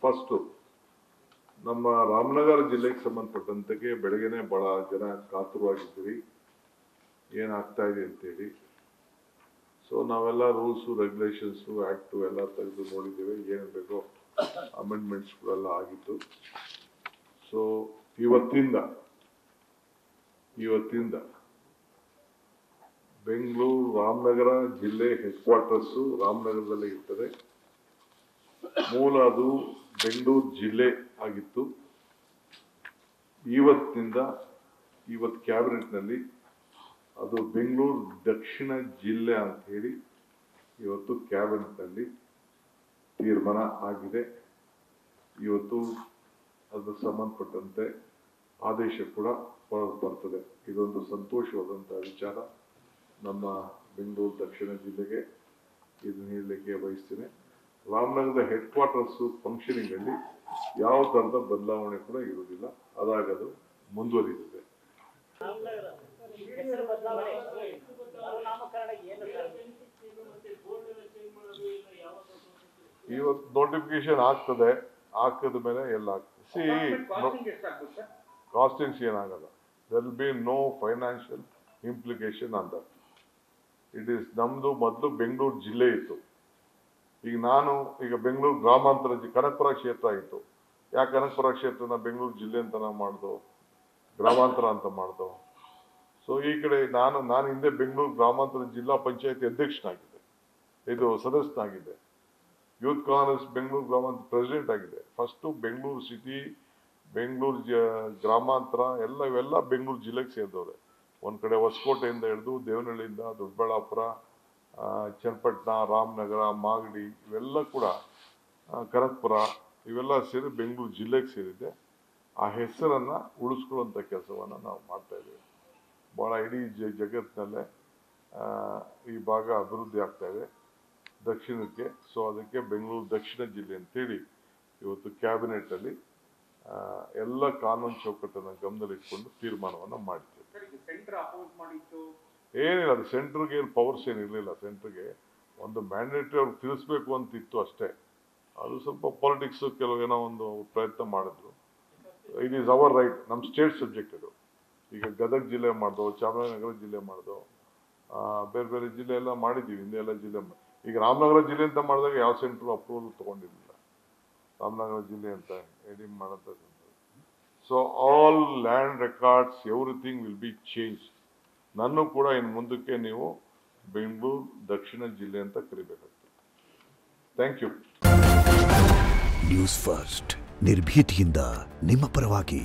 First ನಮ್ಮ ರಾಮನಗರ ಜಿಲ್ಲೆಗೆ ಸಂಬಂಧಪಟ್ಟಂತೆ ಬೆಳಗ್ಗೆನೆ ಬಹಳ ಜನ ಕಾತುರವಾಗಿದ್ದೀರಿ ಏನಾಗ್ತಾ ಇದೆ ಅಂತೇಳಿ. ಸೊ ನಾವೆಲ್ಲ ರೂಲ್ಸು ರೆಗ್ಯುಲೇಷನ್ಸು ಆ್ಯಕ್ಟು ಎಲ್ಲ ತೆಗೆದು ನೋಡಿದ್ದೇವೆ, ಏನು ಬೇಕೋ ಅಮೆಂಡ್ಮೆಂಟ್ಸ್ಗಳೆಲ್ಲ ಆಗಿತ್ತು. ಸೊ ಇವತ್ತಿಂದ ಬೆಂಗಳೂರು ರಾಮನಗರ ಜಿಲ್ಲೆ ಹೆಡ್ ಕ್ವಾರ್ಟರ್ಸು ರಾಮನಗರದಲ್ಲೇ ಇರ್ತದೆ. ಮೂಲ ಅದು ಬೆಂಗಳೂರು ಜಿಲ್ಲೆ ಆಗಿತ್ತು. ಇವತ್ತು ಕ್ಯಾಬಿನೆಟ್ನಲ್ಲಿ ಅದು ಬೆಂಗಳೂರು ದಕ್ಷಿಣ ಜಿಲ್ಲೆ ಅಂತ ಹೇಳಿ ಇವತ್ತು ಕ್ಯಾಬಿನೆಟ್ನಲ್ಲಿ ತೀರ್ಮಾನ ಆಗಿದೆ. ಇವತ್ತು ಅದಕ್ಕೆ ಸಂಬಂಧಪಟ್ಟಂತೆ ಆದೇಶ ಕೂಡ ಬರ್ತದೆ. ಇದೊಂದು ಸಂತೋಷವಾದಂಥ ವಿಚಾರ ನಮ್ಮ ಬೆಂಗಳೂರು ದಕ್ಷಿಣ ಜಿಲ್ಲೆಗೆ. ಇದನ್ನು ಹೇಳಲಿಕ್ಕೆ ಬಯಸ್ತೇನೆ. ರಾಮನಗರದ ಹೆಡ್ ಕ್ವಾರ್ಟರ್ಸು ಫಂಕ್ಷನಿಂಗಲ್ಲಿ ಯಾವ ಥರದ ಬದಲಾವಣೆ ಕೂಡ ಇರುವುದಿಲ್ಲ, ಅದಾಗದು ಮುಂದುವರಿದಿದೆ. ಇವತ್ತು ನೋಟಿಫಿಕೇಶನ್ ಆಗ್ತದೆ, ಹಾಕಿದ ಮೇಲೆ ಎಲ್ಲ ಆಗ್ತದೆ. ಕಾಸ್ಟಿಂಗ್ಸ್ ಏನಾಗಲ್ಲ. there will be no financial implication on that. It is ನಮ್ದು ಮೊದಲು ಬೆಂಗಳೂರು ಜಿಲ್ಲೆ ಇತ್ತು. ಈಗ ಬೆಂಗಳೂರು ಗ್ರಾಮಾಂತರ ಕನಕಪುರ ಕ್ಷೇತ್ರ ಇತ್ತು. ಯಾಕೆ ಕನಕಪುರ ಕ್ಷೇತ್ರನ ಬೆಂಗಳೂರು ಜಿಲ್ಲೆ ಅಂತ ನಾವು ಮಾಡ್ದೋ, ಗ್ರಾಮಾಂತರ ಅಂತ ಮಾಡ್ದೋ. ಸೊ ಈ ಕಡೆ ನಾನು ಹಿಂದೆ ಬೆಂಗಳೂರು ಗ್ರಾಮಾಂತರ ಜಿಲ್ಲಾ ಪಂಚಾಯತಿ ಅಧ್ಯಕ್ಷನಾಗಿದ್ದೆ, ಇದು ಸದಸ್ಯನಾಗಿದ್ದೆ. ಯೂತ್ ಕಾಂಗ್ರೆಸ್ ಬೆಂಗಳೂರು ಗ್ರಾಮಾಂತರ ಪ್ರೆಸಿಡೆಂಟ್ ಆಗಿದೆ. ಫಸ್ಟು ಬೆಂಗಳೂರು ಸಿಟಿ, ಬೆಂಗಳೂರು ಗ್ರಾಮಾಂತರ ಇವೆಲ್ಲ ಬೆಂಗಳೂರು ಜಿಲ್ಲೆಗೆ ಸೇರಿದವ್ರೆ. ಒಂದು ಕಡೆ ಹೊಸಕೋಟೆಯಿಂದ ಹಿಡಿದು ದೇವನಹಳ್ಳಿಯಿಂದ ದೊಡ್ಡಬಳ್ಳಾಪುರ, ಚನ್ನಪಟ್ಟಣ, ರಾಮನಗರ, ಮಾಗಡಿ ಇವೆಲ್ಲ ಕೂಡ, ಕನಕಪುರ ಇವೆಲ್ಲ ಸೇರಿ ಬೆಂಗಳೂರು ಜಿಲ್ಲೆಗೆ ಸೇರಿದೆ. ಆ ಹೆಸರನ್ನು ಉಳಿಸ್ಕೊಳ್ಳುವಂಥ ಕೆಲಸವನ್ನು ನಾವು ಮಾಡ್ತಾ ಇದ್ದೀವಿ. ಭಾಳ ಇಡೀ ಜಗತ್ತಿನಲ್ಲೇ ಈ ಭಾಗ ಅಭಿವೃದ್ಧಿ ಆಗ್ತಾ ಇದೆ ದಕ್ಷಿಣಕ್ಕೆ. ಸೊ ಅದಕ್ಕೆ ಬೆಂಗಳೂರು ದಕ್ಷಿಣ ಜಿಲ್ಲೆ ಅಂತೇಳಿ ಇವತ್ತು ಕ್ಯಾಬಿನೆಟಲ್ಲಿ ಎಲ್ಲ ಕಾನೂನು ಚೌಕಟ್ಟನ್ನು ಗಮನದಲ್ಲಿಟ್ಕೊಂಡು ತೀರ್ಮಾನವನ್ನು ಮಾಡಿದ್ದೇವೆ. ಏನಿಲ್ಲ, ಅದು ಸೆಂಟ್ರಿಗೆ ಏನು ಪವರ್ಸ್ ಏನಿರಲಿಲ್ಲ. ಸೆಂಟ್ರಿಗೆ ಒಂದು ಮ್ಯಾಂಡೇಟರಿ ಅವ್ರಿಗೆ ತಿಳಿಸ್ಬೇಕು ಅಂತಿತ್ತು ಅಷ್ಟೇ. ಅದು ಸ್ವಲ್ಪ ಪಾಲಿಟಿಕ್ಸು ಕೆಲವೇನೋ ಒಂದು ಪ್ರಯತ್ನ ಮಾಡಿದ್ರು. ಇಟ್ ಈಸ್ ಅವರ್ ರೈಟ್, ನಮ್ಮ ಸ್ಟೇಟ್ ಸಬ್ಜೆಕ್ಟ್ ಇದು. ಈಗ ಗದಗ ಜಿಲ್ಲೆ ಮಾಡ್ದೋ, ಚಾಮರಾಜನಗರ ಜಿಲ್ಲೆ ಮಾಡ್ದೋ, ಬೇರೆ ಬೇರೆ ಜಿಲ್ಲೆ ಎಲ್ಲ ಮಾಡಿದ್ದೀವಿ. ಹಿಂದೆ ಎಲ್ಲ ಜಿಲ್ಲೆ ಈಗ ರಾಮನಗರ ಜಿಲ್ಲೆ ಅಂತ ಮಾಡಿದಾಗ ಯಾವ ಸೆಂಟ್ರು ಅಪ್ರೂವಲ್ ತೊಗೊಂಡಿರಲಿಲ್ಲ. ರಾಮನಗರ ಜಿಲ್ಲೆ ಅಂತ ಹೇಳಿ ಮಾಡೋಂಥದ್ದು. So all land records everything will be change. ನಾನು ಕೂಡ ಇನ್ನು ಮುಂದಕ್ಕೆ ನೀವು ಬೆಂಗಳೂರು ದಕ್ಷಿಣ ಜಿಲ್ಲೆ ಅಂತ ಕರಿಬೇಕಾಗ್ತದೆ. Thank you. ನ್ಯೂಸ್ ಫಸ್ಟ್, ನಿರ್ಭೀತಿಯಿಂದ ನಿಮ್ಮ ಪರವಾಗಿ.